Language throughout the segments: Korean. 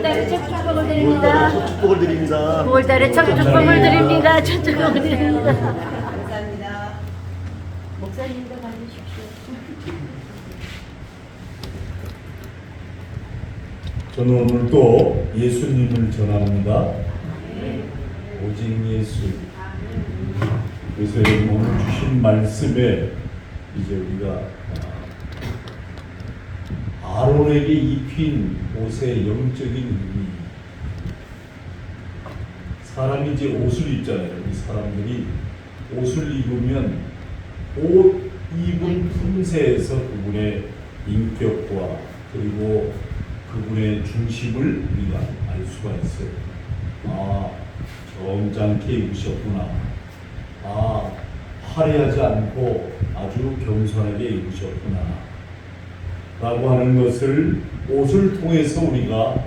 9월달에 첫 축복을 드립니다. 첫 축복을 드립니다. 9월달에 첫 축복을 드립니다. 첫 축복을 드립니다. 감사합니다. 목사님도 받으십시오. 저는 오늘 또 예수님을 전합니다. 오직 예수. 그래서 오늘 주신 말씀에 이제 우리가 아론에게 입힌 옷의 영적인 의미. 사람이 이제 옷을 입잖아요. 우리 사람들이 옷을 입으면 옷 입은 품새에서 그분의 인격과 그리고 그분의 중심을 우리가 알 수가 있어요. 아, 점잖게 입으셨구나. 아, 화려하지 않고 아주 겸손하게 입으셨구나. 라고 하는 것을 옷을 통해서 우리가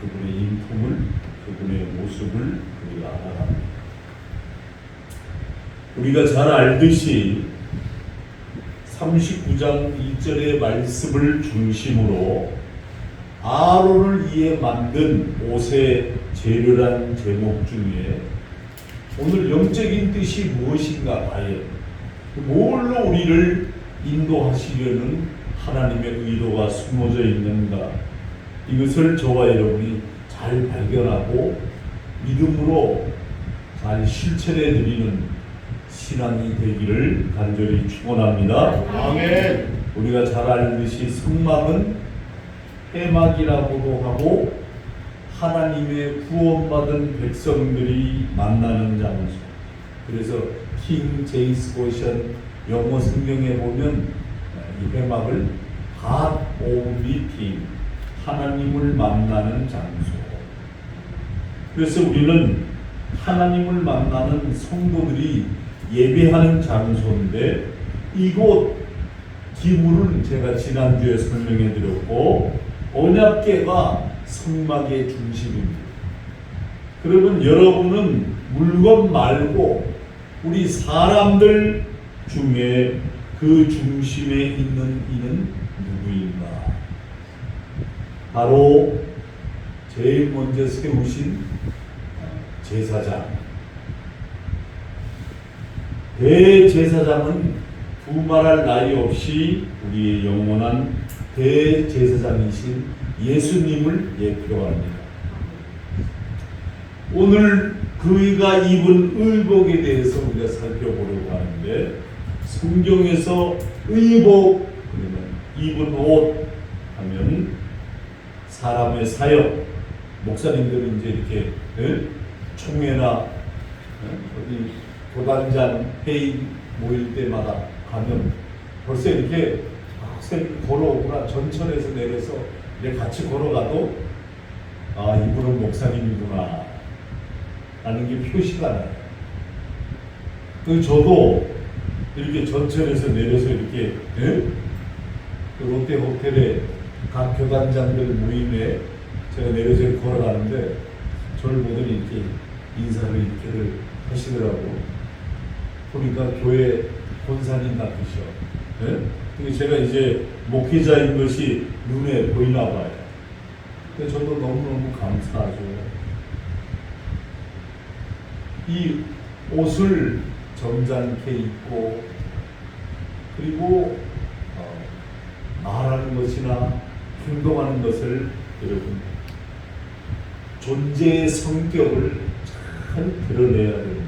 그분의 인품을, 그분의 모습을 우리가 알아갑니다. 우리가 잘 알듯이 39장 1절의 말씀을 중심으로 아론을 위해 만든 옷의 재료란 제목 중에 오늘 영적인 뜻이 무엇인가 과연 뭘로 우리를 인도하시려는 하나님의 의도가 숨어져 있는가, 이것을 저와 여러분이 잘 발견하고 믿음으로 잘 실천해 드리는 신앙이 되기를 간절히 축원합니다. 아멘. 우리가 잘 알듯이 성막은 회막이라고도 하고 하나님의 구원받은 백성들이 만나는 장소. 그래서 킹 제임스 버전 영어 성경에 보면 이 회막을 God of Meeting, 하나님을 만나는 장소. 그래서 우리는 하나님을 만나는 성도들이 예배하는 장소인데, 이곳 기물은 제가 지난주에 설명해 드렸고 언약궤가 성막의 중심입니다. 그러면 여러분은 물건 말고 우리 사람들 중에 그 중심에 있는 이는 누구인가? 바로 제일 먼저 세우신 제사장. 대제사장은 두말할 나위 없이 우리의 영원한 대제사장이신 예수님을 예표합니다. 오늘 그가 입은 의복에 대해서 우리가 살펴보려고 하는데, 성경에서 의복, 그러면 입은 옷 하면 사람의 사역, 목사님들은 이제 이렇게 총회나 어디 교단장 회의 모일 때마다 가면 벌써 이렇게 학생이 걸어오거나 전철에서 내려서 이렇게 같이 걸어가도 아, 이분은 목사님이구나 라는 게 표시가 나요. 그 저도 이렇게 전철에서 내려서 이렇게 그 롯데 호텔에 각 교단장들 모임에 제가 내려서 이렇게 걸어가는데 저를 보더니 이렇게 인사를 이렇게들 하시더라고. 보니까 교회 권사님 같으셔. 근데 제가 이제 목회자인 것이 눈에 보이나 봐요. 근데 저도 너무너무 감사하죠. 이 옷을 점잖게 입고 그리고 말하는 것이나 행동하는 것을 여러분 존재의 성격을 잘 드러내야 됩니다.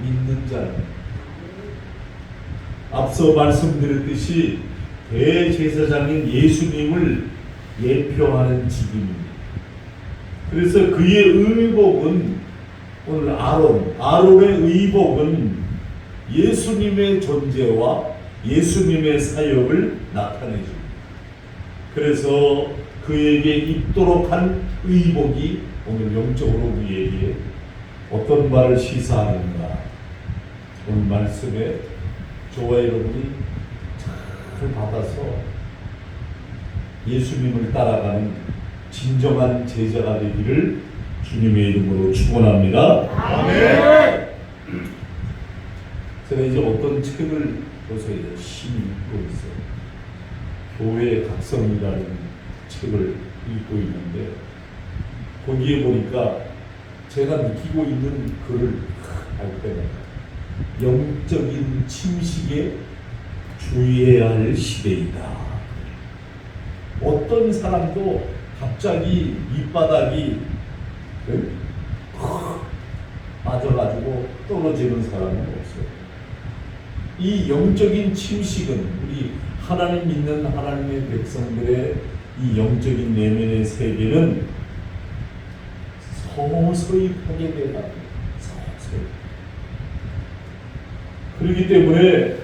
믿는 자는 앞서 말씀드렸듯이 대제사장인 예수님을 예표하는 직임입니다. 그래서 그의 의복은 오늘 아론의 의복은 예수님의 존재와 예수님의 사역을 나타내줍니다. 그래서 그에게 입도록 한 의복이 오늘 영적으로 우리에게 어떤 말을 시사하는가. 오늘 말씀에 저와 여러분이 잘 받아서 예수님을 따라가는 진정한 제자가 되기를 주님의 이름으로 축원합니다. 아멘. 제가 이제 어떤 책을 요새 열심히 읽고 있어요. 교회 각성이라는 책을 읽고 있는데 거기에 보니까 제가 느끼고 있는 글을 알 때는 영적인 침식에 주의해야 할 시대이다. 어떤 사람도 갑자기 밑바닥이 빠져가지고 떨어지는 사람은 없어요. 이 영적인 침식은 우리 하나님 믿는 하나님의 백성들의 이 영적인 내면의 세계는 서서히 파괴되어 갑니다. 서서히. 그렇기 때문에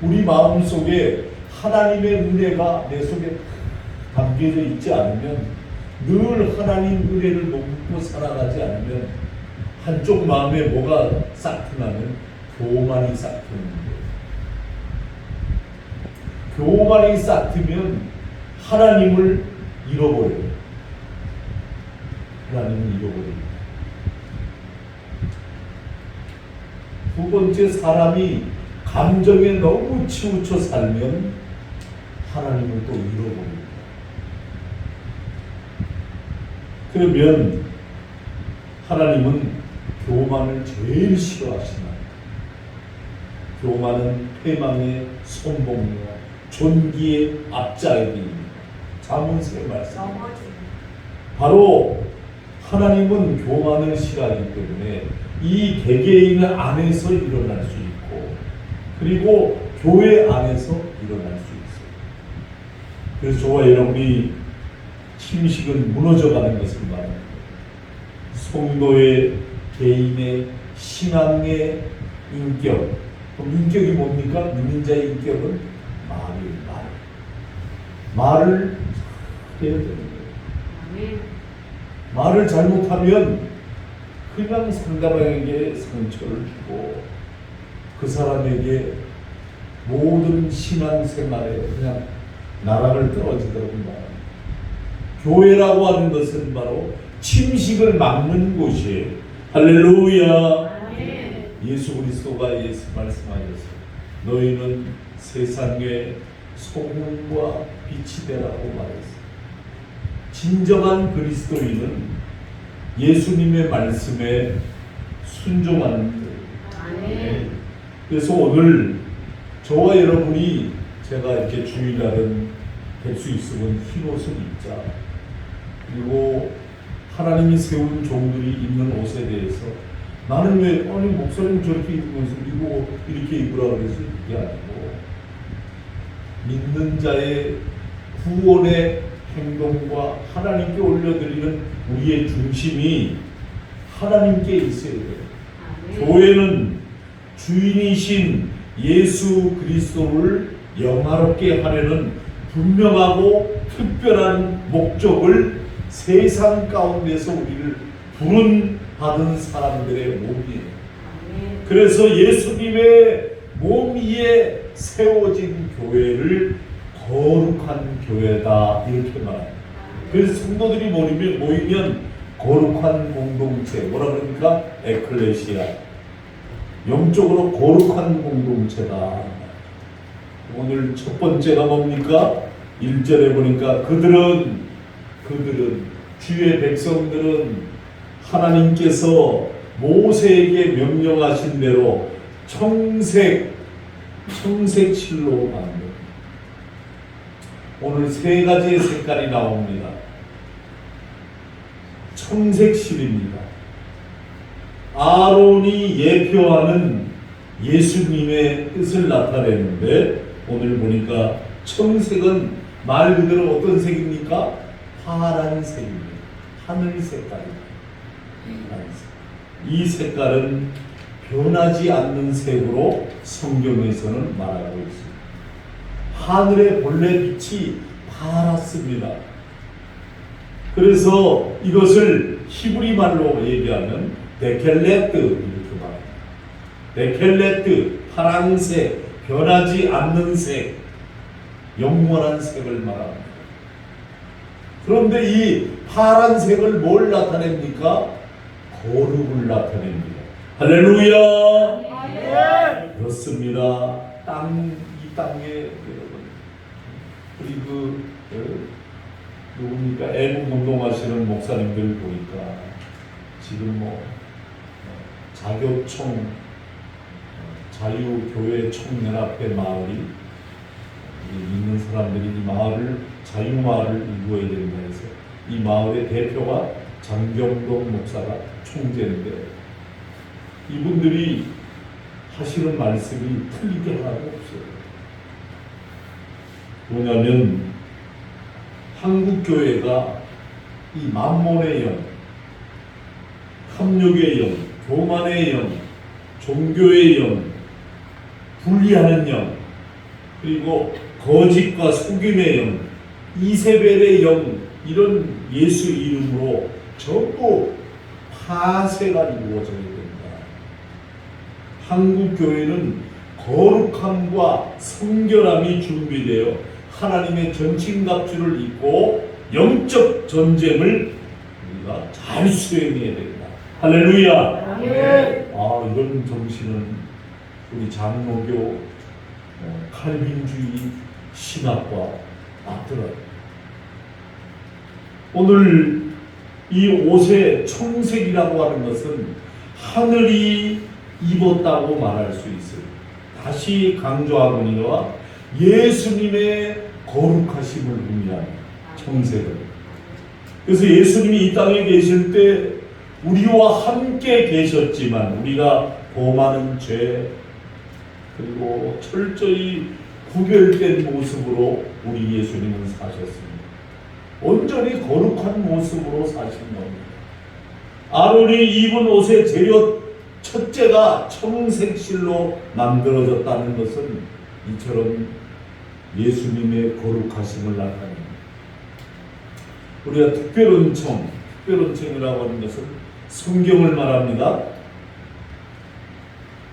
우리 마음속에 하나님의 은혜가 내 속에 담겨져 있지 않으면, 늘 하나님 은혜를 놓고 살아가지 않으면 한쪽 마음에 뭐가 싹트나면 교만이 싹트는 거예요. 교만이 싹트면 하나님을 잃어버려요. 하나님을 잃어버립니다. 두 번째, 사람이 감정에 너무 치우쳐 살면 하나님을 또 잃어버립니다. 그러면 하나님은 교만을 제일 싫어하시나. 교만은 패망의 손목이와 존귀의 앞자입니다. 잠언의 말씀. 바로 하나님은 교만을 싫어하기 때문에 이 개개인 안에서 일어날 수 있고, 그리고 교회 안에서 일어날 수 있어요. 그래서 저와 여러분이 침식은 무너져가는 것을 말합니다. 성도의 개인의 신앙의 인격. 그럼 인격이 뭡니까? 믿는 자의 인격은 말을 해야 되는 거예요. 말을 잘못하면 그냥 상대방에게 상처를 주고 그 사람에게 모든 신앙생활에 그냥 나락을 떨어지도록 말합니다. 교회라고 하는 것은 바로 침식을 막는 곳이에요. 할렐루야. 예수 그리스도가 말씀하셨어요. 너희는 세상의 소금과 빛이 되라고 말했어요. 진정한 그리스도인은 예수님의 말씀에 순종하는 거예요. 그래서 오늘 저와 여러분이, 제가 이렇게 주일날은 될 수 있으면 흰 옷을 입자, 그리고 하나님이 세운 종들이 입는 옷에 대해서 나는 왜 아니 목사님 저렇게 입으면서 이렇게 입으라 그래서 그게 아니고, 믿는 자의 구원의 행동과 하나님께 올려드리는 우리의 중심이 하나님께 있어야 돼요. 교회는 주인이신 예수 그리스도를 영화롭게 하려는 분명하고 특별한 목적을 세상 가운데서 우리를 부른 받은 사람들의 몸이에요. 그래서 예수님의 몸 위에 세워진 교회를 거룩한 교회다 이렇게 말합니다. 그래서 성도들이 모이면 거룩한 공동체, 뭐라 그러니까 에클레시아, 영적으로 거룩한 공동체다. 오늘 첫 번째가 뭡니까? 1절에 보니까 그들은 주의 백성들은 하나님께서 모세에게 명령하신 대로 청색 실로 만든, 오늘 세 가지의 색깔이 나옵니다. 청색 실입니다. 아론이 예표하는 예수님의 뜻을 나타내는데, 오늘 보니까 청색은 말 그대로 어떤 색입니까? 파란색입니다. 하늘 색깔입니다. 이 색깔은 변하지 않는 색으로 성경에서는 말하고 있습니다. 하늘의 본래 빛이 파랗습니다. 그래서 이것을 히브리 말로 얘기하면 데켈레트 이렇게 말합니다. 데켈레트, 파란색, 변하지 않는 색, 영원한 색을 말합니다. 그런데 이 파란색을 뭘 나타냅니까? 거룩을 나타냅니다. 할렐루야. 그렇습니다. 이 땅에 여러분, 우리 누굽니까? 애국 운동하시는 목사님들 보니까 지금 자교총 자유교회 총연합회 마을이 있는 사람들이 이 마을을 자유마을을 이루어야 된다 해서 이 마을의 대표가 장경동 목사가 총재인데 이분들이 하시는 말씀이 틀리게 하나도 없어요. 뭐냐면 한국교회가 이 만몬의 영, 탐욕의 영, 교만의 영, 종교의 영, 분리하는 영, 그리고 거짓과 속임의 영, 이세벨의 영, 이런 예수 이름으로 전부 파쇄가 이루어져야 된다. 한국교회는 거룩함과 성결함이 준비되어 하나님의 전칭갑주를 입고 영적 전쟁을 우리가 잘 수행해야 된다. 할렐루야. 이런 정신은 우리 장로교 칼빈주의 신학과 맞더라고요. 오늘 이 옷의 청색이라고 하는 것은 하늘이 입었다고 말할 수 있어요. 다시 강조하거니와 예수님의 거룩하심을 의미하는 청색을. 그래서 예수님이 이 땅에 계실 때 우리와 함께 계셨지만 우리가 범하는 죄 그리고 철저히 구별된 모습으로 우리 예수님은 사셨습니다. 온전히 거룩한 모습으로 사신 겁니다. 아론이 입은 옷의 재료 첫째가 청색실로 만들어졌다는 것은 이처럼 예수님의 거룩하심을 나타냅니다. 우리가 특별은총이라고 하는 것은 성경을 말합니다.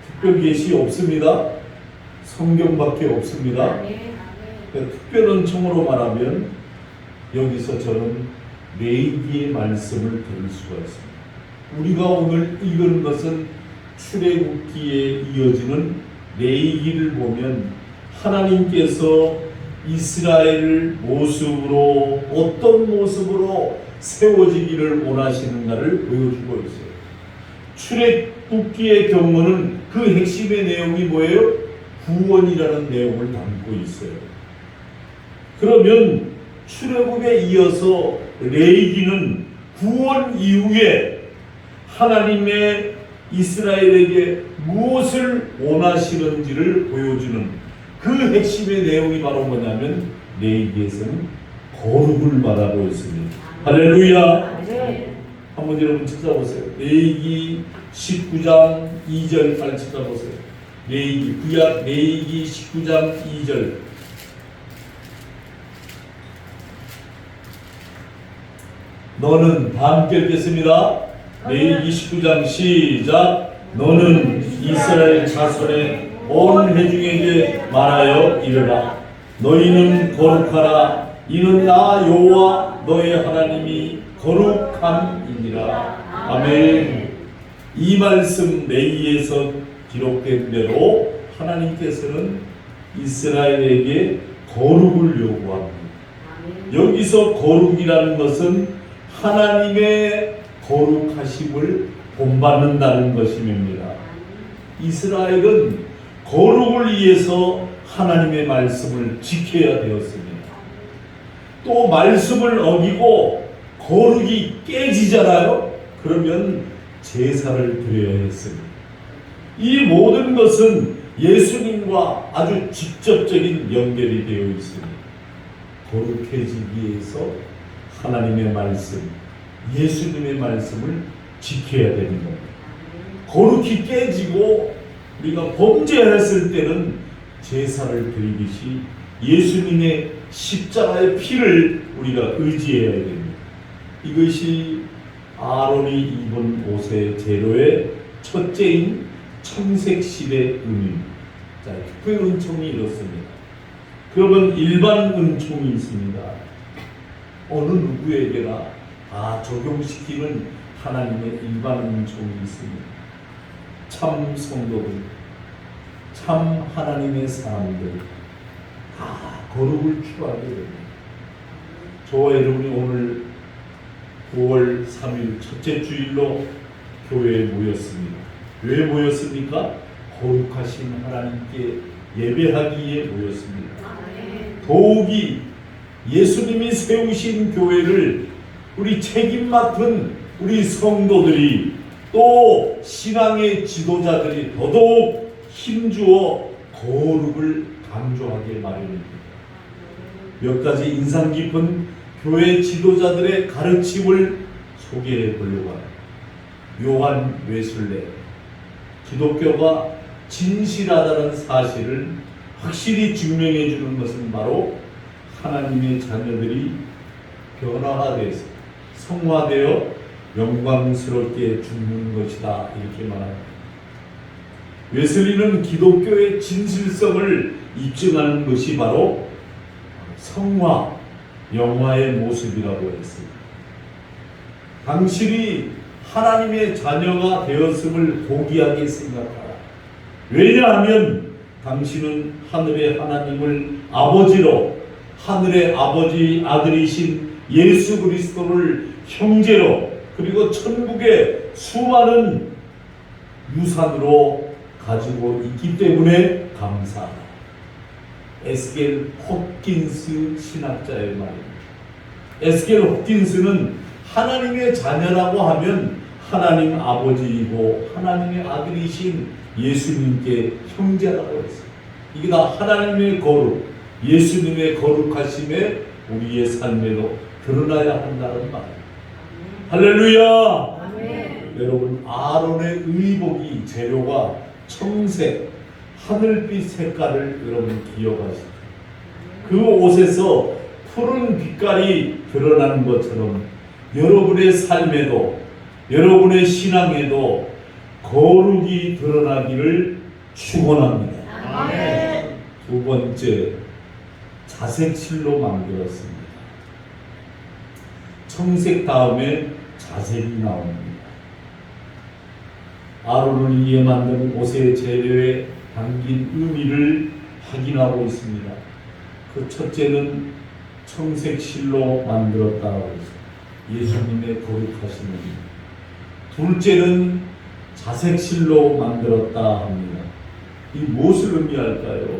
특별계시 없습니다. 성경밖에 없습니다. 특별은총으로 말하면 여기서 저는 레위기의 말씀을 들을 수가 있습니다. 우리가 오늘 읽은 것은 출애굽기에 이어지는 레위기를 보면 하나님께서 이스라엘 모습으로 어떤 모습으로 세워지기를 원하시는가를 보여주고 있어요. 출애굽기의 경우는 그 핵심의 내용이 뭐예요? 구원이라는 내용을 담고 있어요. 그러면 출애굽에 이어서 레위기는 구원 이후에 하나님의 이스라엘에게 무엇을 원하시는지를 보여주는 그 핵심의 내용이 바로 뭐냐면 레위기에서는 거룩을 말하고 있습니다. 할렐루야. 한번 여러분 찾아보세요. 레위기 19장 2절 빨리 찾아보세요. 구약 레위기 19장 2절. 너는 다 함께 읽겠습니다. 레위기 19장 시작. 너는 이스라엘 자손의 온 회중에게 말하여 이르라. 너희는 거룩하라. 이는 나 여호와 너의 하나님이 거룩함이니라. 아멘. 이 말씀 레위기에서 기록된 대로 하나님께서는 이스라엘에게 거룩을 요구합니다. 여기서 거룩이라는 것은 하나님의 거룩하심을 본받는다는 것입니다. 이스라엘은 거룩을 위해서 하나님의 말씀을 지켜야 되었습니다. 또 말씀을 어기고 거룩이 깨지잖아요. 그러면 제사를 드려야 했습니다. 이 모든 것은 예수님과 아주 직접적인 연결이 되어 있습니다. 거룩해지기 위해서 하나님의 말씀, 예수님의 말씀을 지켜야 되는 겁니다. 거룩히 깨지고 우리가 범죄했을 때는 제사를 드리듯이 예수님의 십자가의 피를 우리가 의지해야 됩니다. 이것이 아론이 입은 옷의 재료의 첫째인 청색실의 의미입니다. 자, 특별 은총이 이렇습니다. 그러면 일반 은총이 있습니다. 어느 누구에게나 다 적용시키는 하나님의 일반 은총이 있습니다. 참 성도들, 참 하나님의 사람들 다 거룩을 추구하게 됩니다. 저와 여러분이 오늘 9월 3일 첫째 주일로 교회에 모였습니다. 왜 모였습니까? 거룩하신 하나님께 예배하기에 모였습니다. 더욱이 예수님이 세우신 교회를 우리 책임 맡은 우리 성도들이 또 신앙의 지도자들이 더더욱 힘주어 거룩을 강조하게 마련입니다. 몇 가지 인상 깊은 교회 지도자들의 가르침을 소개해 보려고 합니다. 요한 웨슬레, 기독교가 진실하다는 사실을 확실히 증명해 주는 것은 바로 하나님의 자녀들이 변화되어서 성화되어 영광스럽게 죽는 것이다, 이렇게 말합니다. 웨슬리는 기독교의 진실성을 입증하는 것이 바로 성화, 영화의 모습이라고 했습니다. 당신이 하나님의 자녀가 되었음을 고귀하게 생각하라. 왜냐하면 당신은 하늘의 하나님을 아버지로, 하늘의 아버지 아들이신 예수 그리스도를 형제로, 그리고 천국의 수많은 유산으로 가지고 있기 때문에 감사하다. 에스겔 홉킨스 신학자의 말입니다. 에스겔 홉킨스는 하나님의 자녀라고 하면 하나님 아버지이고 하나님의 아들이신 예수님께 형제라고 했어요. 이게 다 하나님의 거룩, 예수님의 거룩하심에 우리의 삶에도 드러나야 한다는 말이에요. 할렐루야! 아멘. 여러분, 아론의 의복이 재료가 청색, 하늘빛 색깔을 여러분 기억하시죠? 그 옷에서 푸른 빛깔이 드러나는 것처럼 여러분의 삶에도, 여러분의 신앙에도 거룩이 드러나기를 축원합니다. 아멘. 두 번째, 자색실로 만들었습니다. 청색 다음에 자색이 나옵니다. 아론을 위해 만든 옷의 재료에 담긴 의미를 확인하고 있습니다. 그 첫째는 청색실로 만들었다고 했습니다. 예수님의 거룩하심을. 둘째는 자색실로 만들었다 합니다. 이 무엇을 의미할까요?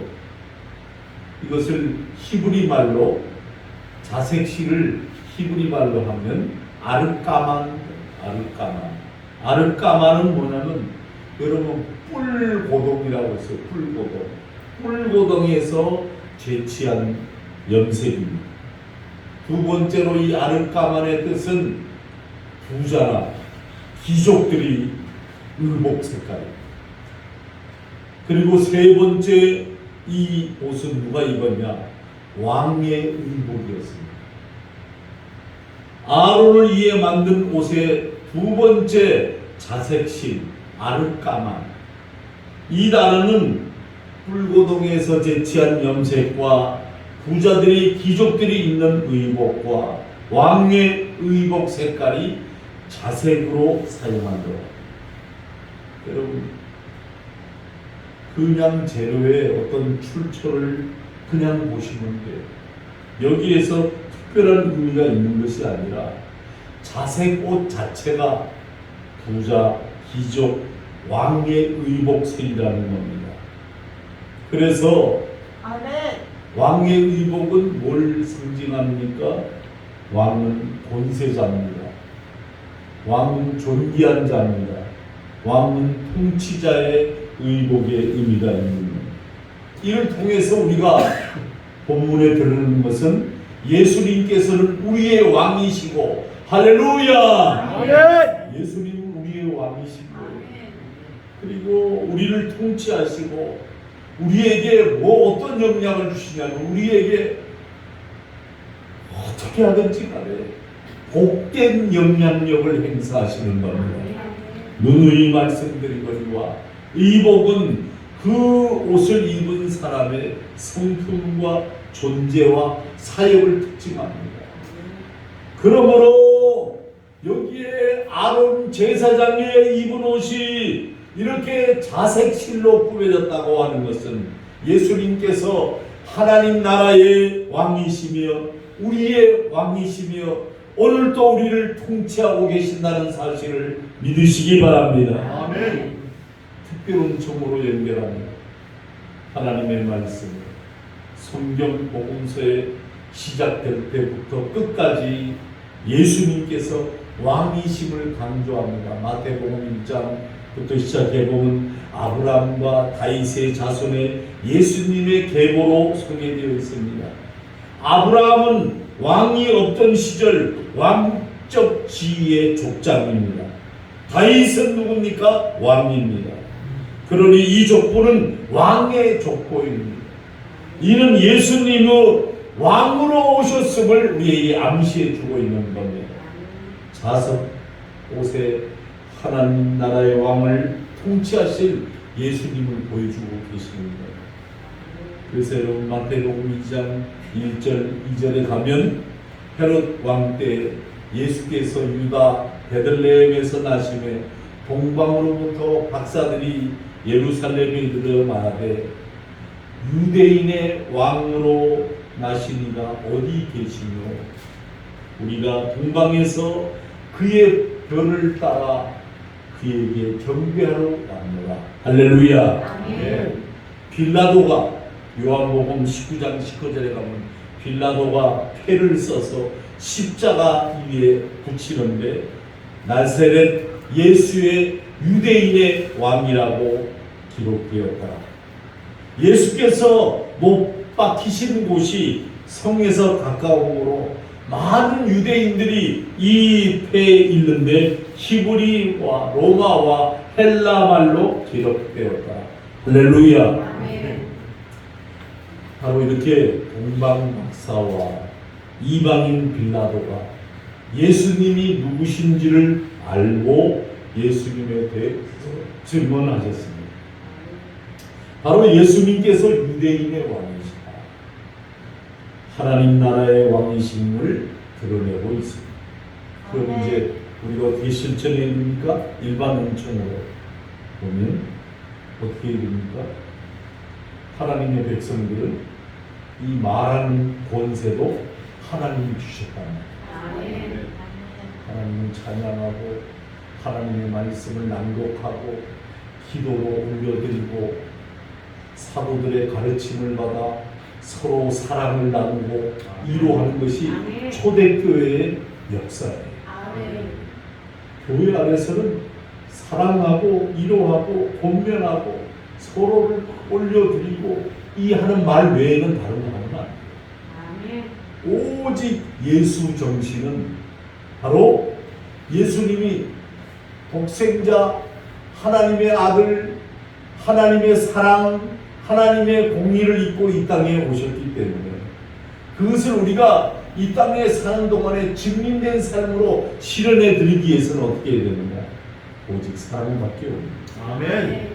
이것을 히브리 말로, 자색실을 히브리 말로 하면 아르까만. 아르까만은 뭐냐면 여러분 뿔고동이라고 했어요. 뿔고동. 뿔고동에서 채취한 염색입니다. 두 번째로 이 아르까만의 뜻은 부자나 귀족들이 의복 색깔입니다. 그리고 세 번째, 이 옷은 누가 입었냐? 왕의 의복이었습니다. 아론을 위해 만든 옷의 두 번째 자색실, 아르까만. 이 단어는 뿔고동에서 제치한 염색과 부자들이, 귀족들이 입는 의복과 왕의 의복 색깔이 자색으로 사용한다. 여러분, 그냥 재료의 어떤 출처를 그냥 보시면 돼요. 여기에서 특별한 의미가 있는 것이 아니라 자색 옷 자체가 부자, 귀족, 왕의 의복색이라는 겁니다. 그래서 왕의 의복은 뭘 상징합니까? 왕은 권세자입니다. 왕은 존귀한 자입니다. 왕은 통치자의 의복의 의미가 있는 겁니다. 이를 통해서 우리가 본문에 들은 것은 예수님께서는 우리의 왕이시고, 할렐루야! 예수님은 우리의 왕이시고, 그리고 우리를 통치하시고, 우리에게 뭐 어떤 영향을 주시냐면 우리에게 어떻게 하든지 간에 복된 영향력을 행사하시는 겁니다. 누누이 말씀드리거니와 의복은 그 옷을 입은 사람의 성품과 존재와 사역을 특징합니다. 그러므로 여기에 아론 제사장의 입은 옷이 이렇게 자색실로 꾸며졌다고 하는 것은 예수님께서 하나님 나라의 왕이시며 우리의 왕이시며 오늘도 우리를 통치하고 계신다는 사실을 믿으시기 바랍니다. 아멘. 특별한 점으로 연결합니다. 하나님의 말씀, 성경 복음서에 시작될 때부터 끝까지 예수님께서 왕이심을 강조합니다. 마태복음 1장부터 시작해보면 아브라함과 다윗의 자손의 예수님의 계보로 소개되어 있습니다. 아브라함은 왕이 없던 시절 왕적 지위의 족장입니다. 다윗은 누굽니까? 왕입니다. 그러니 이 족보는 왕의 족보입니다. 이는 예수님의 왕으로 오셨음을 우리에게 암시해 주고 있는 겁니다. 자석 5세 하나님 나라의 왕을 통치하실 예수님을 보여주고 계십니다. 그래서 여러분 마태복음 2장 1절 2절에 가면 헤롯 왕 때 예수께서 유다 베들레헴에서 나심에 동방으로부터 박사들이 예루살렘에 이르러 말하되 유대인의 왕으로 나시니가 어디 계시며 우리가 동방에서 그의 별을 따라 그에게 경배하러 왔노라. 할렐루야. 네. 빌라도가 요한복음 19장 19절에 가면 빌라도가 패를 써서 십자가 위에 붙이는데 나사렛 예수의 유대인의 왕이라고 기록되었다. 예수께서 못 박히신 곳이 성에서 가까움으로 많은 유대인들이 이 패에 있는데 히브리와 로마와 헬라 말로 기록되었다. 할렐루야. 바로 이렇게 동방 박사와 이방인 빌라도가 예수님이 누구신지를 알고 예수님에 대해 증언하셨습니다. 바로 예수님께서 유대인의 왕이시다. 하나님 나라의 왕이심을 드러내고 있습니다. 그럼 이제 우리가 어떻게 실천해야 됩니까? 일반 은총으로 보면 어떻게 해야 됩니까? 하나님의 백성들은 이 말하는 권세도 하나님이 주셨답니다. 하나님을 찬양하고 하나님의 말씀을 낭독하고 기도로 올려드리고 사도들의 가르침을 받아 서로 사랑을 나누고 이루어하는 것이 초대교회의 역사예요. 교회 안에서는 사랑하고 이루하고 권면하고 서로를 올려드리고 이 하는 말 외에는 다른 거 하는 거 아니에요. 오직 예수 정신은 바로 예수님이 독생자 하나님의 아들 하나님의 사랑 하나님의 공의를 입고 이 땅에 오셨기 때문에 그것을 우리가 이 땅에 사는 동안에 증명된 삶으로 실현해 드리기 위해서는 어떻게 해야 되느냐? 오직 사랑밖에 없습니다. 아멘.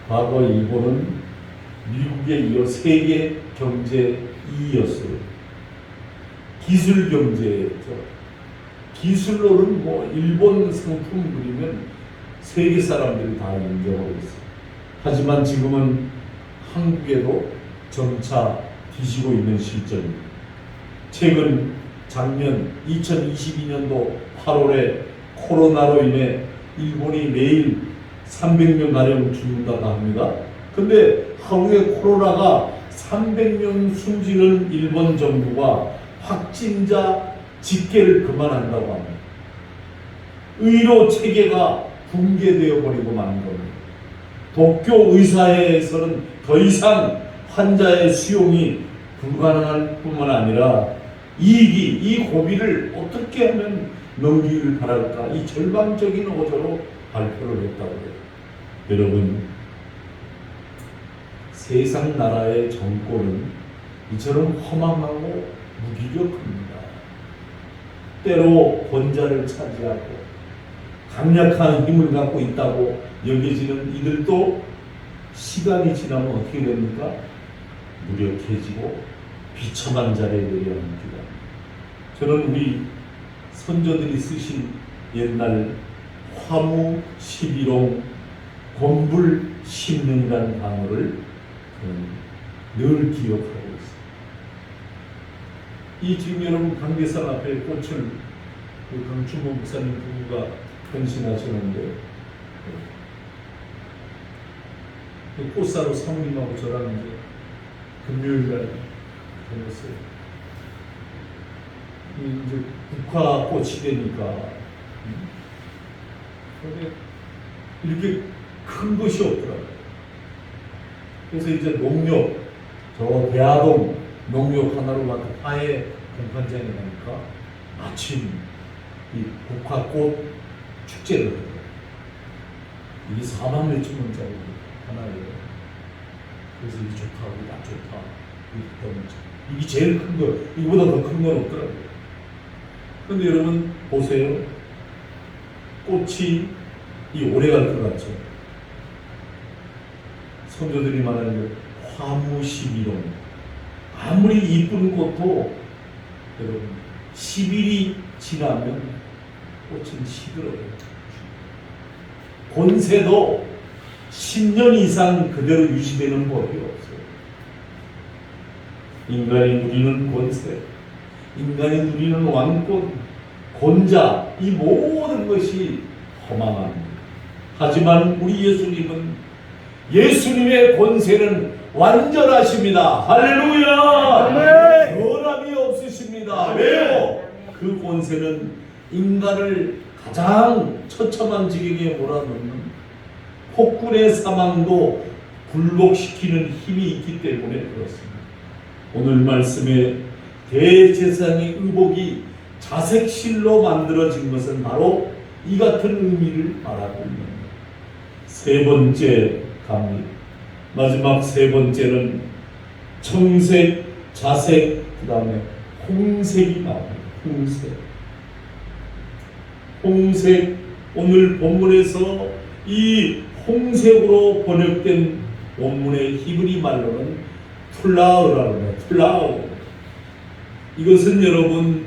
과거 일본은 미국에 이어 세계 경제 2위였어요. 기술 경제죠. 기술로는 뭐 일본 상품 그리면 세계 사람들이 다 인정하고 있어요. 하지만 지금은 한국에도 점차 뒤지고 있는 실정입니다. 최근 작년 2022년도 8월에 코로나로 인해 일본이 매일 300명 가량 죽는다고 합니다. 근데 하루에 코로나가 300명 숨지는 일본 정부가 확진자 집계를 그만한다고 합니다. 의료 체계가 붕괴되어 버리고 마는 겁니다. 도쿄 의사회에서는 더 이상 환자의 수용이 불가능할 뿐만 아니라 이 고비를 어떻게 하면 넘기길 바랄까 이 절망적인 어조로 발표를 했다고 해요. 여러분, 세상 나라의 정권은 이처럼 허망하고 무기력합니다. 때로 권자를 차지하고 강력한 힘을 갖고 있다고 여겨지는 이들도 시간이 지나면 어떻게 됩니까? 무력해지고 비참한 자리에 내려앉기가. 저는 우리 선조들이 쓰신 옛날 화무 11홍 권불 10년이라는 단어를 늘 기억하고 있습니다. 이 지금 여러분 강대상 앞에 꽃을 그 강충모 목사님 부부가 헌신하시는데 그 꽃사로 사모님하고 저랑 이제 금요일날 보냈어요. 이제 국화꽃이 되니까 근데 이렇게 큰 것이 없더라고요. 그래서 이제 농협, 저 대하동 농협 하나로 가서 화해 공판장에 가니까 마침 이 국화꽃 축제를 하더라고요. 이게 4만 몇천 원짜리 하나예요. 그래서 이게 좋다, 이게 안 좋다. 이게 제일 큰 거, 이거보다 더 큰 건 없더라고요. 근데 여러분 보세요. 꽃이 이 오래 갈 것 같죠? 선조들이 말하는 거 화무십일홍. 아무리 이쁜 꽃도 여러분 10일이 지나면 꽃은 시들어요. 권세도 10년 이상 그대로 유지되는 법이 없어요. 인간이 누리는 권세, 인간이 누리는 왕권, 권자, 이 모든 것이 허망합니다. 하지만 우리 예수님의 권세는 완전하십니다. 할렐루야! 변함이 없으십니다. 왜요? 그 권세는 인간을 가장 처참한 지경에 몰아넣는 폭군의 사망도 굴복시키는 힘이 있기 때문에 그렇습니다. 오늘 말씀에 대제사장의 의복이 자색실로 만들어진 것은 바로 이 같은 의미를 말하고 있습니다. 세 번째 갑니다. 마지막 세 번째는 청색, 자색, 그 다음에 홍색이 나옵니다. 홍색, 오늘 본문에서 이 홍색으로 번역된 원문의 히브리 말로는 플라우라고 해요. 플라우. 이것은 여러분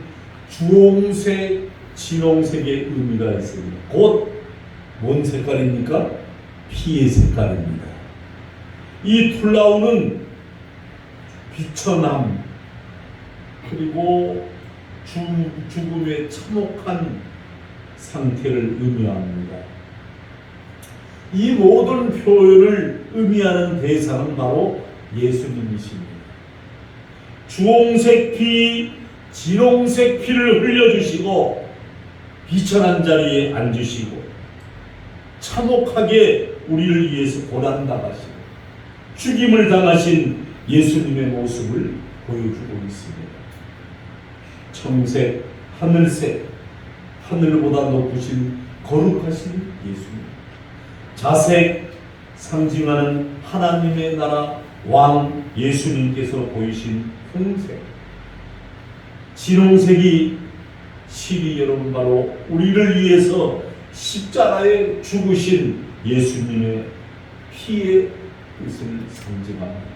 주홍색, 진홍색의 의미가 있습니다. 곧 뭔 색깔입니까? 피의 색깔입니다. 이 플라우는 비천함 그리고 죽음의 참혹한 상태를 의미합니다. 이 모든 표현을 의미하는 대상은 바로 예수님이십니다. 주홍색 피, 진홍색 피를 흘려주시고 비천한 자리에 앉으시고 참혹하게 우리를 위해서 고난당하시고 죽임을 당하신 예수님의 모습을 보여주고 있습니다. 청색, 하늘색, 하늘보다 높으신 거룩하신 예수님. 자색, 상징하는 하나님의 나라 왕 예수님께서 보이신 홍색. 진홍색이 실이 여러분 바로 우리를 위해서 십자가에 죽으신 예수님의 피의 뜻을 상징합니다.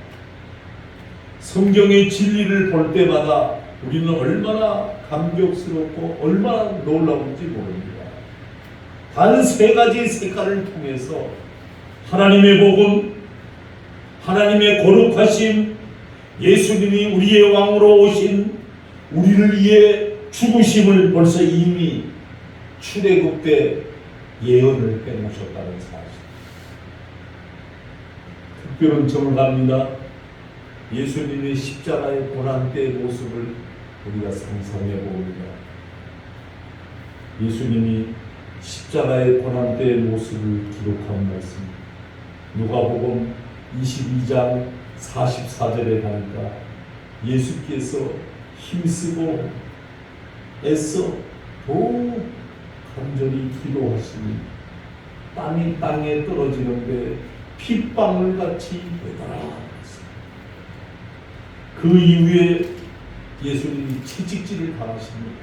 성경의 진리를 볼 때마다 우리는 얼마나 감격스럽고 얼마나 놀라운지 모릅니다. 단 세 가지 색깔을 통해서 하나님의 복음, 하나님의 거룩하심, 예수님이 우리의 왕으로 오신 우리를 위해 죽으심을 벌써 이미 출애굽 때 예언을 빼놓으셨다는 사실. 특별한 점을 합니다. 예수님의 십자가의 고난 때의 모습을 우리가 상상해 봅니다. 예수님이 십자가의 고난 때의 모습을 기록한 말씀. 누가복음 22장 44절에 가니까 예수께서 힘쓰고 애써 더욱 간절히 기도하시니 땀이 땅에 떨어지는데 핏방울 같이 되더라. 그 이후에 예수님이 채찍질을 당하십니다.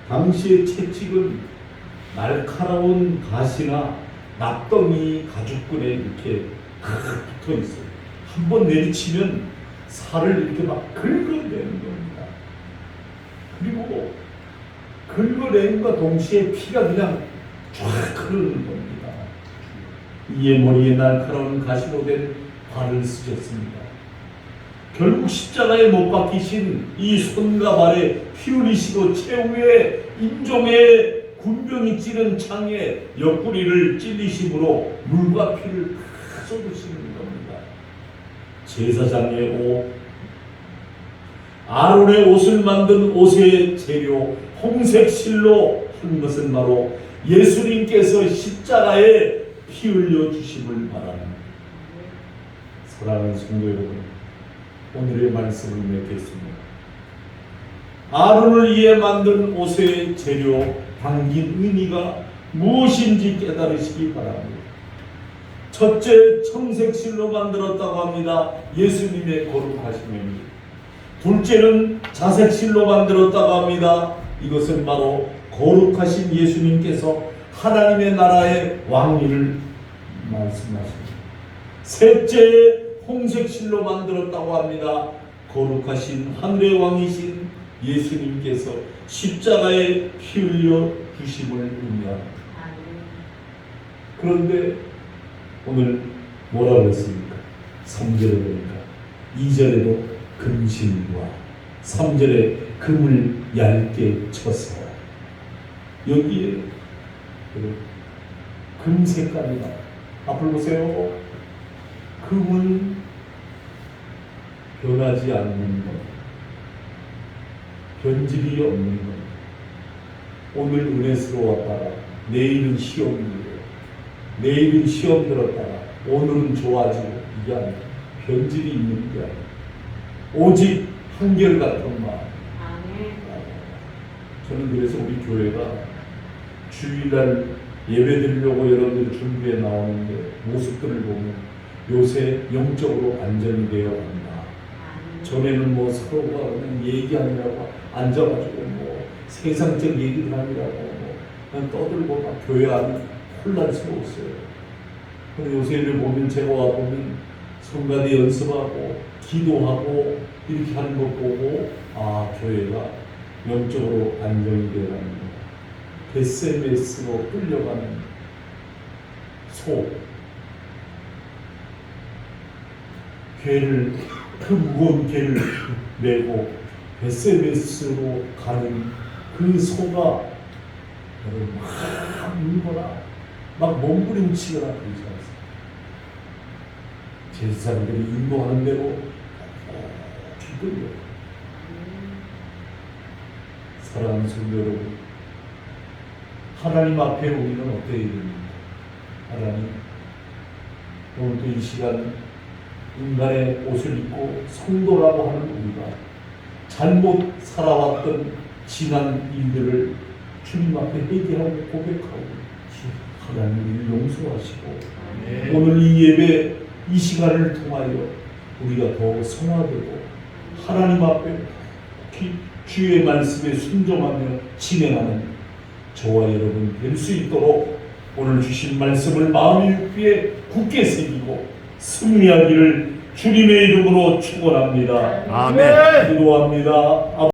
당시의 채찍은 날카로운 가시나 납덩이 가죽끈에 이렇게 붙어 있어요. 한번 내리치면 살을 이렇게 막 긁어내는 겁니다. 그리고 긁어내는과 동시에 피가 그냥 쫙 흐르는 겁니다. 이에 머리에 날카로운 가시로 된 발을 쓰셨습니다. 결국 십자가에 못 박히신 이 손과 발에 피 흘리시고 최후의 임종의 군병이 찌른 창에 옆구리를 찔리심으로 물과 피를 다 쏟으시는 겁니다. 제사장의 옷, 아론의 옷을 만든 옷의 재료 홍색 실로 한 것은 바로 예수님께서 십자가에 피 흘려 주심을 바랍니다. 사랑하는 성도 여러분, 오늘의 말씀을 맺겠습니다. 아론을 위해 만든 옷의 재료 담긴 의미가 무엇인지 깨달으시기 바랍니다. 첫째, 청색실로 만들었다고 합니다. 예수님의 거룩하심입니다. 둘째는 자색실로 만들었다고 합니다. 이것은 바로 거룩하신 예수님께서 하나님의 나라의 왕위를 말씀하십니다. 셋째, 홍색실로 만들었다고 합니다. 거룩하신 하늘의 왕이신 예수님께서 십자가에 피 흘려 주심을 의미합니다. 그런데 오늘 뭐라고 했습니까? 3절에 보니까 2절에도 금신과 3절에 금을 얇게 쳐서 여기에 금 색깔이 나와요. 앞을 보세요. 금은 변하지 않는 것, 변질이 없는 것. 오늘 은혜스러웠다가 내일은 시험이에요. 내일은 시험 들었다가 오늘은 좋아지고, 이게 아니라 변질이 있는 게 아니라 오직 한결같은 마음. 저는 그래서 우리 교회가 주일날 예배 드리려고 여러분들이 준비해 나오는데 모습들을 보면 요새 영적으로 안전이 되어 간다. 전에는 뭐 서로가 그냥 얘기하느라고 앉아가지고 뭐 세상적 얘기를 하느라고 뭐 그냥 떠들고 막 교회 안이 혼란스러웠어요. 근데 요새를 보면 제가 와보면 성가대 연습하고 기도하고 이렇게 하는 것 보고 아, 교회가 영적으로 안정이 되어가는 거. SMS로 끌려가는 소. 괴를, 그 무거운 괴를 메고 SMS로 가는 그 소가 막 물거나 막 몸부림치거나 그러지 않습니다. 제사장들이 인도하는 대로 뒤돌려. 사랑하는 성도 여러분, 하나님 앞에 우리는 어때야 됩니까? 하나님, 오늘도 이 시간 인간의 옷을 입고 성도라고 하는 우리가 잘못 살아왔던 지난 일들을 주님 앞에 회개하고 고백하고 하나님을 용서하시고 오늘 이 예배 이 시간을 통하여 우리가 더 성화되고 하나님 앞에 주의 말씀에 순종하며 진행하는 저와 여러분 될 수 있도록 오늘 주신 말씀을 마음의 육비에 굳게 새기고 승리하기를 주님의 이름으로 축원합니다. 아멘. 기도합니다.